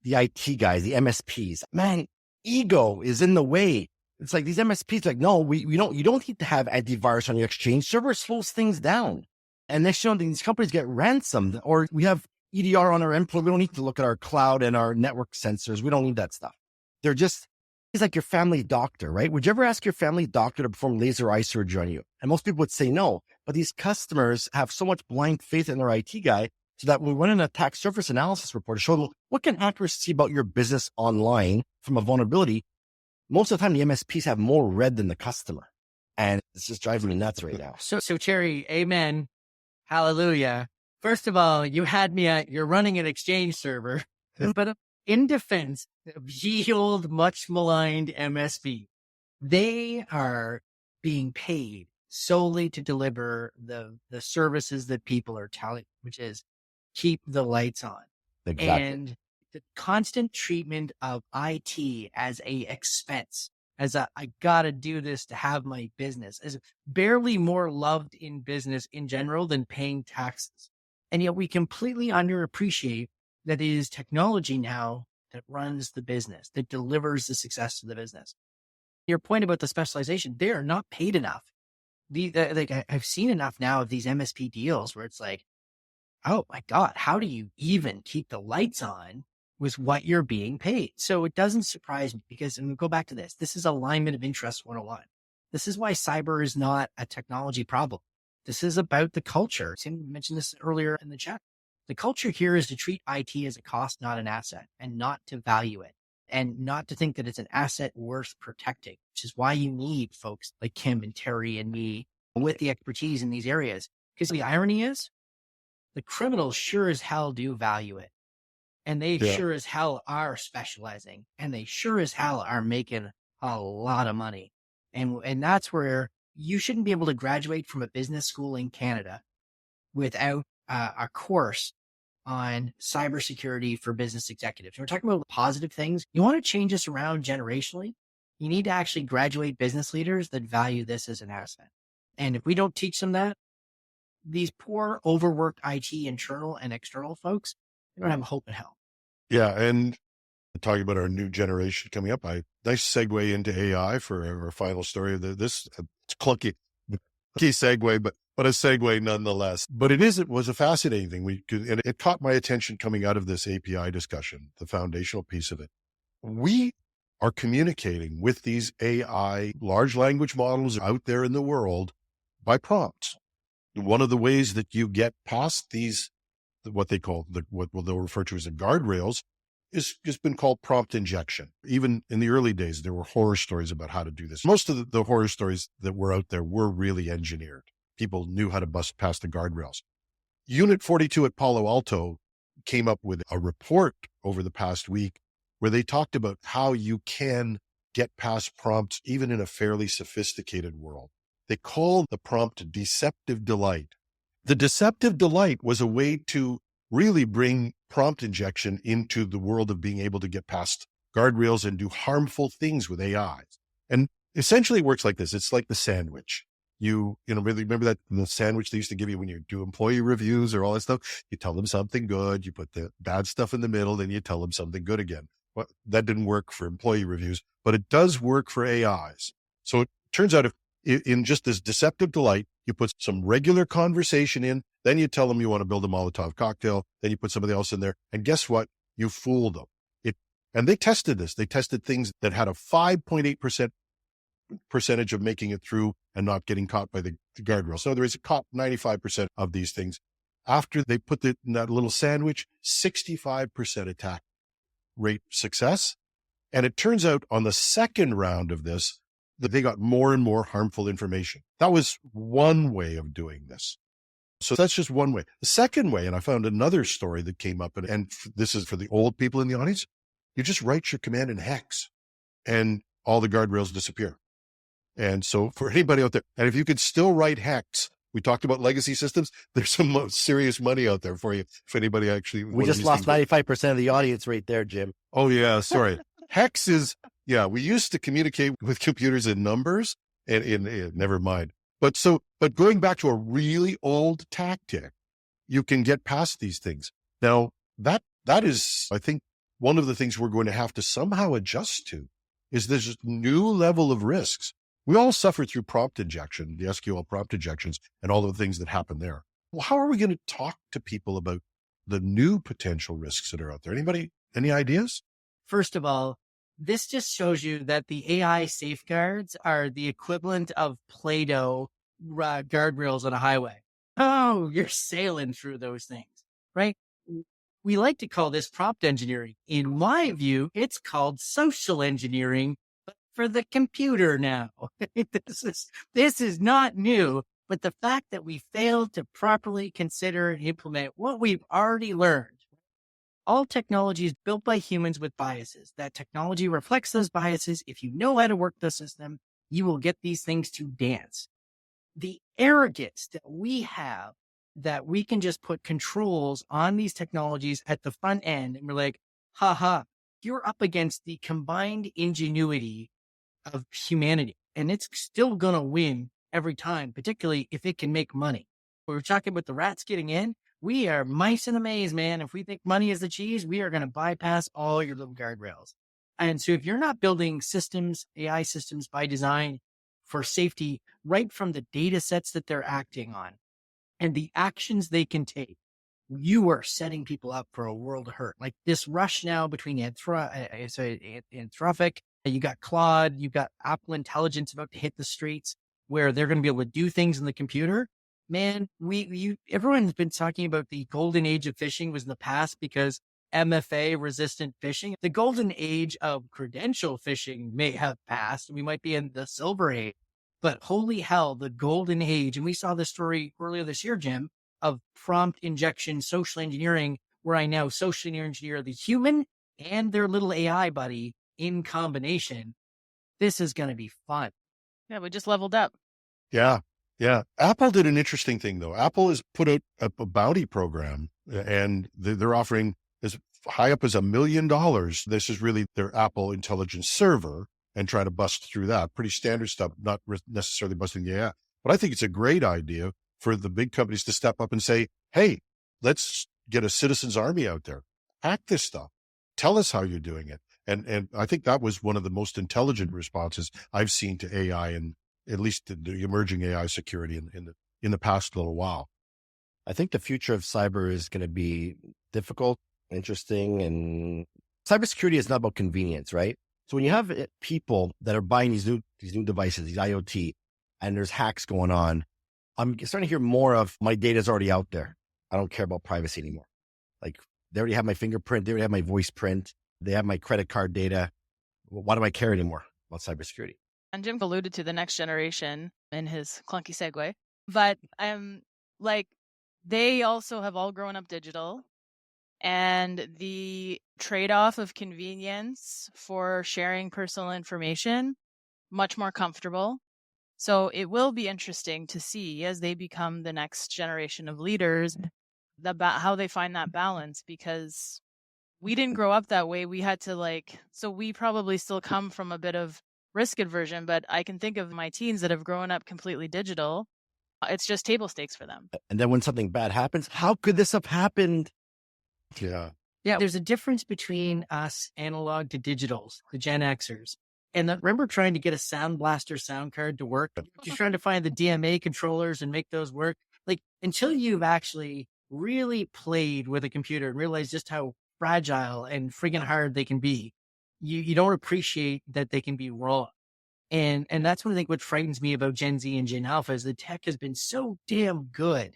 the IT guys, the MSPs, man, ego is in the way. It's like these MSPs like, no, you don't need to have antivirus on your Exchange server. It slows things down. And next, these companies get ransomed, or we have EDR on our endpoint. We don't need to look at our cloud and our network sensors. We don't need that stuff. It's like your family doctor, right? Would you ever ask your family doctor to perform laser eye surgery on you? And most people would say no, but these customers have so much blind faith in their IT guy, so that when we run an attack surface analysis report to show them what can hackers see about your business online from a vulnerability. Most of the time, the MSPs have more red than the customer. And it's just driving me nuts right now. So Terry, amen. Hallelujah. First of all, you had me at, you're running an Exchange server, but in defense of ye old, much maligned MSP, they are being paid solely to deliver the services that people are telling, which is keep the lights on. Exactly. And the constant treatment of IT as a expense, I gotta do this to have my business, is barely more loved in business in general than paying taxes. And yet we completely underappreciate that it is technology now that runs the business, that delivers the success to the business. Your point about the specialization, they are not paid enough. I've seen enough now of these MSP deals where it's like, oh my God, how do you even keep the lights on with what you're being paid? So it doesn't surprise me, because, and we go back to this is alignment of interest 101. This is why cyber is not a technology problem. This is about the culture. Tim mentioned this earlier in the chat. The culture here is to treat IT as a cost, not an asset, and not to value it, and not to think that it's an asset worth protecting, which is why you need folks like Kim and Terry and me with the expertise in these areas. Because the irony is, the criminals sure as hell do value it. And they sure as hell are specializing, and they sure as hell are making a lot of money. And that's where you shouldn't be able to graduate from a business school in Canada without a course on cybersecurity for business executives. We're talking about positive things. You want to change this around generationally, you need to actually graduate business leaders that value this as an asset. And if we don't teach them that, these poor, overworked IT internal and external folks, they don't have a hope in hell. Yeah. And talking about our new generation coming up. Nice segue into AI for our final story of this. It's clunky segue, but a segue nonetheless. But it was a fascinating thing. And it caught my attention coming out of this API discussion, the foundational piece of it. We are communicating with these AI large language models out there in the world by prompts. One of the ways that you get past these, what they call what they'll refer to as the guardrails, has been called prompt injection. Even in the early days, there were horror stories about how to do this. Most of the horror stories that were out there were really engineered. People knew how to bust past the guardrails. Unit 42 at Palo Alto came up with a report over the past week where they talked about how you can get past prompts even in a fairly sophisticated world. They called the prompt deceptive delight. The deceptive delight was a way to really bring prompt injection into the world of being able to get past guardrails and do harmful things with AIs. And essentially it works like this. It's like the sandwich. You really remember that the sandwich they used to give you when you do employee reviews or all that stuff? You tell them something good, you put the bad stuff in the middle, then you tell them something good again. Well, that didn't work for employee reviews, but it does work for AIs. So it turns out if in just this deceptive delight, you put some regular conversation in, then you tell them you want to build a Molotov cocktail, then you put somebody else in there, and guess what? You fooled them. And they tested this. They tested things that had a 5.8% percentage of making it through and not getting caught by the guardrail. So there is a caught 95% of these things. After they put in that little sandwich, 65% attack rate success. And it turns out on the second round of this, that they got more and more harmful information. That was one way of doing this. So that's just one way. The second way, and I found another story that came up, and this is for the old people in the audience, you just write your command in hex and all the guardrails disappear. And so for anybody out there, and if you could still write hex, we talked about legacy systems, there's some serious money out there for you. If anybody actually... We just lost 95% of the audience right there, Jim. Oh yeah, sorry. Hex is, we used to communicate with computers in numbers and never mind. But going back to a really old tactic, you can get past these things. Now that is, I think, one of the things we're going to have to somehow adjust to is this new level of risks. We all suffer through prompt injection, the SQL prompt injections, and all the things that happen there. Well, how are we going to talk to people about the new potential risks that are out there? Anybody, any ideas? First of all, this just shows you that the AI safeguards are the equivalent of Play-Doh guardrails on a highway. Oh, you're sailing through those things, right? We like to call this prompt engineering. In my view, it's called social engineering, but for the computer now. This is not new, but the fact that we failed to properly consider and implement what we've already learned. All technology is built by humans with biases. That technology reflects those biases. If you know how to work the system, you will get these things to dance. The arrogance that we have that we can just put controls on these technologies at the front end, and we're like, you're up against the combined ingenuity of humanity, and it's still going to win every time, particularly if it can make money. We were talking about the rats getting in. We are mice in a maze, man. If we think money is the cheese, we are going to bypass all your little guardrails. And so if you're not building systems, AI systems by design for safety, right from the data sets that they're acting on and the actions they can take, you are setting people up for a world of hurt. Like this rush now between Anthropic, you got Claude, you got Apple Intelligence about to hit the streets where they're going to be able to do things in the computer. Man, everyone's been talking about the golden age of phishing was in the past because MFA resistant phishing. The golden age of credential phishing may have passed. We might be in the silver age, but holy hell, the golden age. And we saw this story earlier this year, Jim, of prompt injection, social engineering, where I now socially engineer the human and their little AI buddy in combination. This is going to be fun. Yeah, we just leveled up. Yeah. Apple did an interesting thing, though. Apple has put out a bounty program, and they're offering as high up as $1 million. This is really their Apple Intelligence Server and trying to bust through that. Pretty standard stuff, not necessarily busting the AI. But I think it's a great idea for the big companies to step up and say, hey, let's get a citizens army out there. Hack this stuff. Tell us how you're doing it. And I think that was one of the most intelligent responses I've seen to AI, and at least the emerging AI security in the past little while. I think the future of cyber is going to be difficult, interesting, and cybersecurity is not about convenience, right? So when you have people that are buying these new devices, these IoT, and there's hacks going on, I'm starting to hear more of my data is already out there. I don't care about privacy anymore. Like they already have my fingerprint, they already have my voice print, they have my credit card data. Why do I care anymore about cybersecurity? And Jim alluded to the next generation in his clunky segue, but like they also have all grown up digital, and the trade-off of convenience for sharing personal information, much more comfortable. So it will be interesting to see as they become the next generation of leaders how they find that balance, because we didn't grow up that way. We had to so we probably still come from a bit of risk aversion, but I can think of my teens that have grown up completely digital. It's just table stakes for them. And then when something bad happens, how could this have happened? Yeah. Yeah, there's a difference between us analog to digitals, the Gen Xers. And remember trying to get a Sound Blaster sound card to work? Just trying to find the DMA controllers and make those work. Like until you've actually really played with a computer and realized just how fragile and friggin' hard they can be, you don't appreciate that they can be raw. And that's what I think what frightens me about Gen Z and Gen Alpha is the tech has been so damn good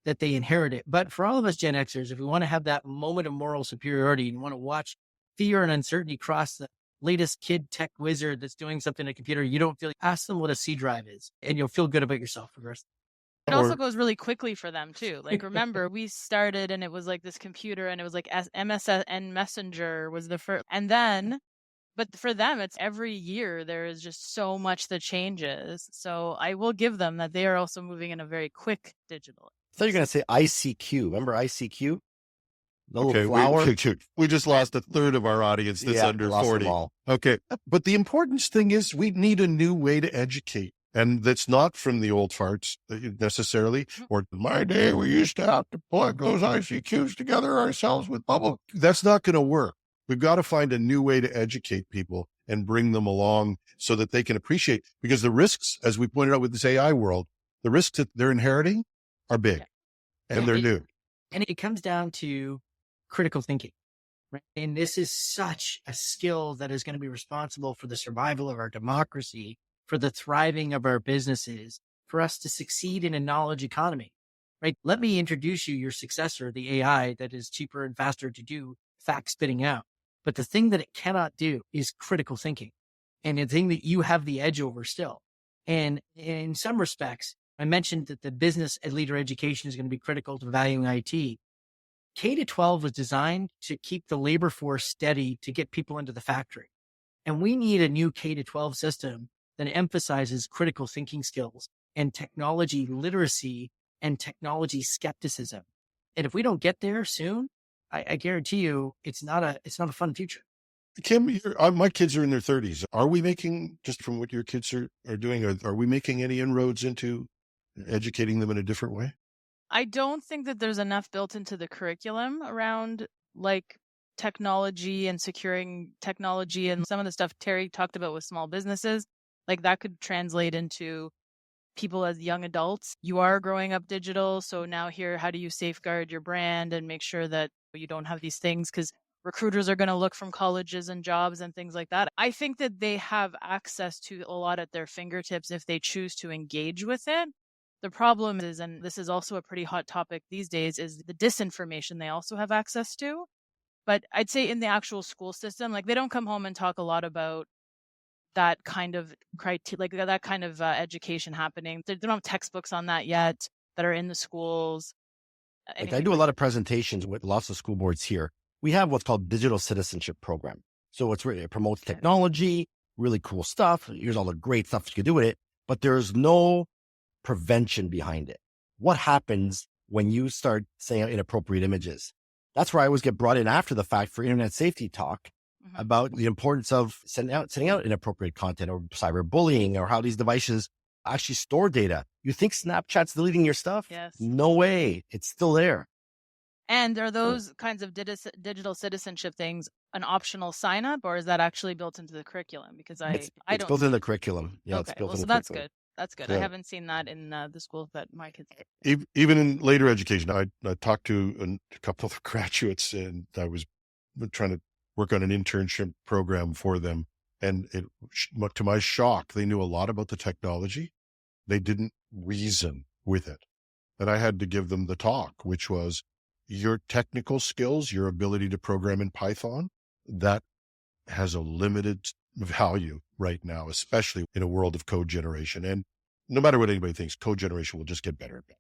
that they inherit it. But for all of us Gen Xers, if we want to have that moment of moral superiority and want to watch fear and uncertainty cross the latest kid tech wizard that's doing something on a computer, you don't feel ask them what a C drive is and you'll feel good about yourself for the rest. It also goes really quickly for them too. Like remember, we started and it was like this computer and it was like MSN Messenger was the first, and then but for them, it's every year there is just so much that changes. So I will give them that they are also moving in a very quick digital. I thought you were going to say ICQ. Remember ICQ? The Okay, little flower? we just lost a third of our audience that's under lost 40. them all. Okay. But the important thing is we need a new way to educate. And that's not from the old farts necessarily, or my day, we used to have to plug those ICQs together ourselves with bubble. That's not going to work. We've got to find a new way to educate people and bring them along so that they can appreciate, because the risks, as we pointed out with this AI world, the risks that they're inheriting are big and they're new. And it comes down to critical thinking, right? And this is such a skill that is going to be responsible for the survival of our democracy, for the thriving of our businesses, for us to succeed in a knowledge economy, right? Let me introduce you your successor, the AI that is cheaper and faster to do fact spitting out. But the thing that it cannot do is critical thinking, and the thing that you have the edge over still. And in some respects, I mentioned that the business and leader education is going to be critical to valuing IT. K-12 was designed to keep the labor force steady to get people into the factory. And we need a new K-12 system that emphasizes critical thinking skills and technology literacy and technology skepticism. And if we don't get there soon, I guarantee you it's not a fun future. Kim, my kids are in their 30s. Are we making, just from what your kids are doing, are we making any inroads into educating them in a different way? I don't think that there's enough built into the curriculum around like technology and securing technology and some of the stuff Terry talked about with small businesses. Like that could translate into people as young adults. You are growing up digital. So now here, how do you safeguard your brand and make sure that you don't have these things? Because recruiters are going to look from colleges and jobs and things like that. I think that they have access to a lot at their fingertips if they choose to engage with it. The problem is, and this is also a pretty hot topic these days, is the disinformation they also have access to. But I'd say in the actual school system, like they don't come home and talk a lot about that kind of education happening. They don't have textbooks on that yet that are in the schools. Like I do a lot of presentations with lots of school boards here. We have what's called digital citizenship program. So it promotes technology, really cool stuff. Here's all the great stuff you can do with it, but there's no prevention behind it. What happens when you start saying inappropriate images? That's where I always get brought in after the fact for internet safety talk about the importance of sending out inappropriate content or cyberbullying or how these devices actually store data. You think Snapchat's deleting your stuff? Yes. No way. It's still there. And are those kinds of digital citizenship things an optional sign up, or is that actually built into the curriculum? Because I It's don't built see in the it. curriculum. Yeah, it's Okay, built well, in so the that's curriculum. good. That's good. I Yeah. haven't seen that in the schools that my kids. Even in later education, I talked to a couple of graduates, and I was trying to work on an internship program for them. And to my shock, they knew a lot about the technology. They didn't reason with it. And I had to give them the talk, which was your technical skills, your ability to program in Python, that has a limited value right now, especially in a world of code generation. And no matter what anybody thinks, code generation will just get better and better.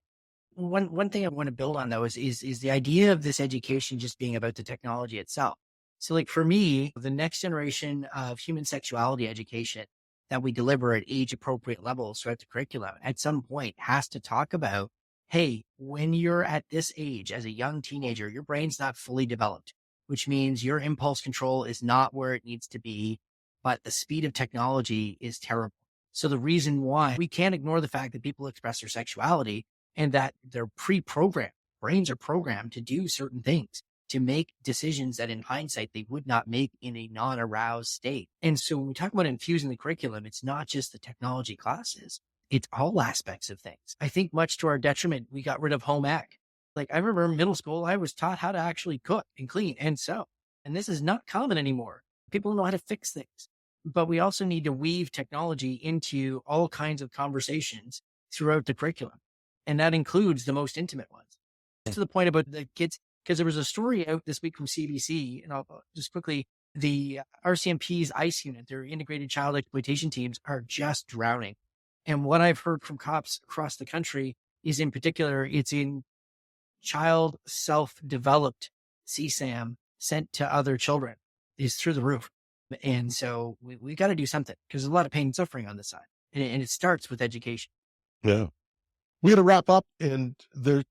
One thing I want to build on though is the idea of this education just being about the technology itself. So like for me, the next generation of human sexuality education that we deliver at age appropriate levels throughout the curriculum at some point has to talk about, hey, when you're at this age as a young teenager, your brain's not fully developed, which means your impulse control is not where it needs to be, but the speed of technology is terrible. So the reason why we can't ignore the fact that people express their sexuality and that they're pre-programmed. Brains are programmed to do certain things, to make decisions that in hindsight they would not make in a non-aroused state. And so when we talk about infusing the curriculum, it's not just the technology classes, it's all aspects of things. I think much to our detriment, we got rid of home ec. Like I remember in middle school, I was taught how to actually cook and clean and sew. And this is not common anymore. People don't know how to fix things. But we also need to weave technology into all kinds of conversations throughout the curriculum. And that includes the most intimate ones. To the point about the kids, because there was a story out this week from CBC, and I'll just quickly, the RCMP's ICE unit, their integrated child exploitation teams, are just drowning. And what I've heard from cops across the country is in particular, it's in child self-developed CSAM sent to other children is through the roof. And so we got to do something because there's a lot of pain and suffering on this side. And it starts with education. Yeah. We got to wrap up. And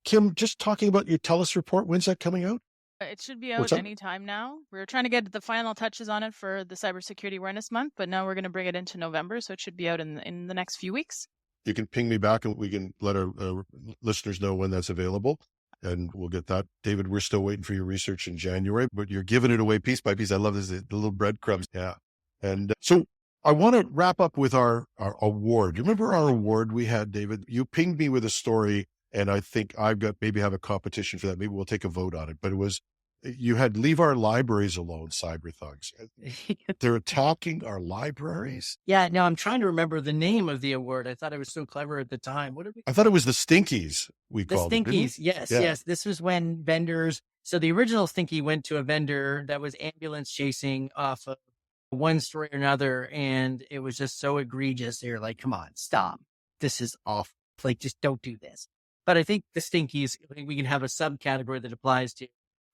Kim, just talking about your TELUS report, when's that coming out? It should be out anytime now. We're trying to get the final touches on it for the Cybersecurity Awareness Month, but now we're going to bring it into November, so it should be out in the next few weeks. You can ping me back and we can let our listeners know when that's available. And we'll get that. David, we're still waiting for your research in January, but you're giving it away piece by piece. I love this, the little breadcrumbs. Yeah. And so I want to wrap up with our award. You remember our award we had, David? You pinged me with a story, and I think maybe have a competition for that. Maybe we'll take a vote on it. But it was, you had Leave Our Libraries Alone, Cyber Thugs. They're attacking our libraries. Yeah, no, I'm trying to remember the name of the award. I thought it was so clever at the time. I thought it was the Stinkies we called it. The Stinkies, yes. This was when vendors, so the original Stinky went to a vendor that was ambulance chasing off of one story or another, and it was just so egregious. They were like, come on, stop. This is awful. Like, just don't do this. But I think the Stinkies, I think we can have a subcategory that applies to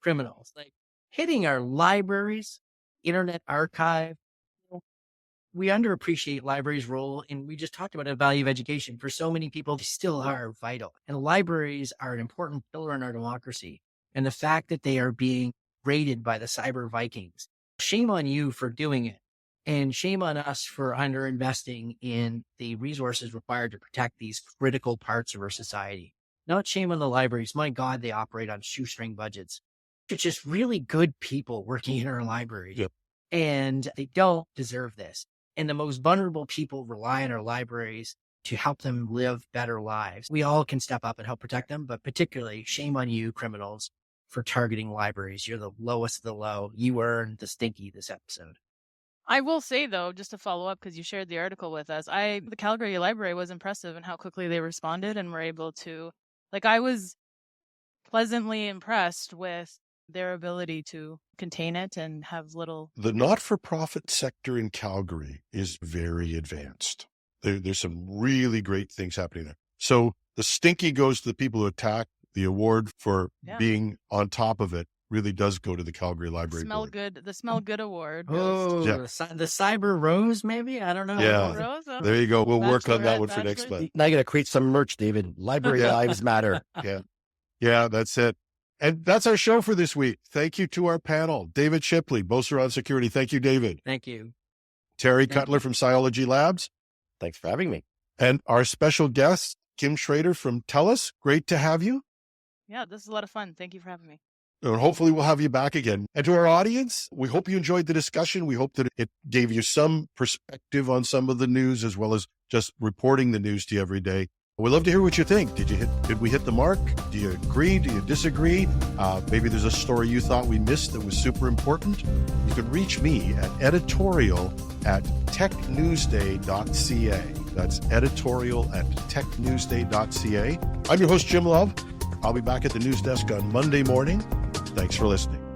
criminals, like hitting our libraries, internet archive. We underappreciate libraries' role, and we just talked about the value of education. For so many people, they still are vital. And libraries are an important pillar in our democracy. And the fact that they are being raided by the cyber Vikings, shame on you for doing it. And shame on us for underinvesting in the resources required to protect these critical parts of our society. Not shame on the libraries. My God, they operate on shoestring budgets. It's just really good people working in our libraries. Yep. And they don't deserve this. And the most vulnerable people rely on our libraries to help them live better lives. We all can step up and help protect them, but particularly shame on you, criminals, for targeting libraries. You're the lowest of the low. You earned the Stinky this episode. I will say, though, just to follow up, because you shared the article with us, the Calgary Library was impressive in how quickly they responded and were able to, I was pleasantly impressed with their ability to contain it and have little. The not-for-profit sector in Calgary is very advanced. There's some really great things happening there. So the Stinky goes to the people who attack. The award for being on top of it really does go to the Calgary Library Board. The Smell Good Award. Oh, yeah. The Cyber Rose, maybe? I don't know. Yeah. Rose, there you go. We'll work on that one for next month. Now you got to create some merch, David. Library Lives Matter. Yeah, that's it. And that's our show for this week. Thank you to our panel. David Shipley, Beauceron Security. Thank you, David. Thank you. Terry Cutler from Cyology Labs. Thanks for having me. And our special guest, Kim Schreader from TELUS. Great to have you. Yeah, this is a lot of fun. Thank you for having me. And hopefully we'll have you back again. And to our audience, we hope you enjoyed the discussion. We hope that it gave you some perspective on some of the news, as well as just reporting the news to you every day. We'd love to hear what you think. Did we hit the mark? Do you agree? Do you disagree? Maybe there's a story you thought we missed that was super important. You can reach me at editorial@technewsday.ca. That's editorial@technewsday.ca. I'm your host, Jim Love. I'll be back at the news desk on Monday morning. Thanks for listening.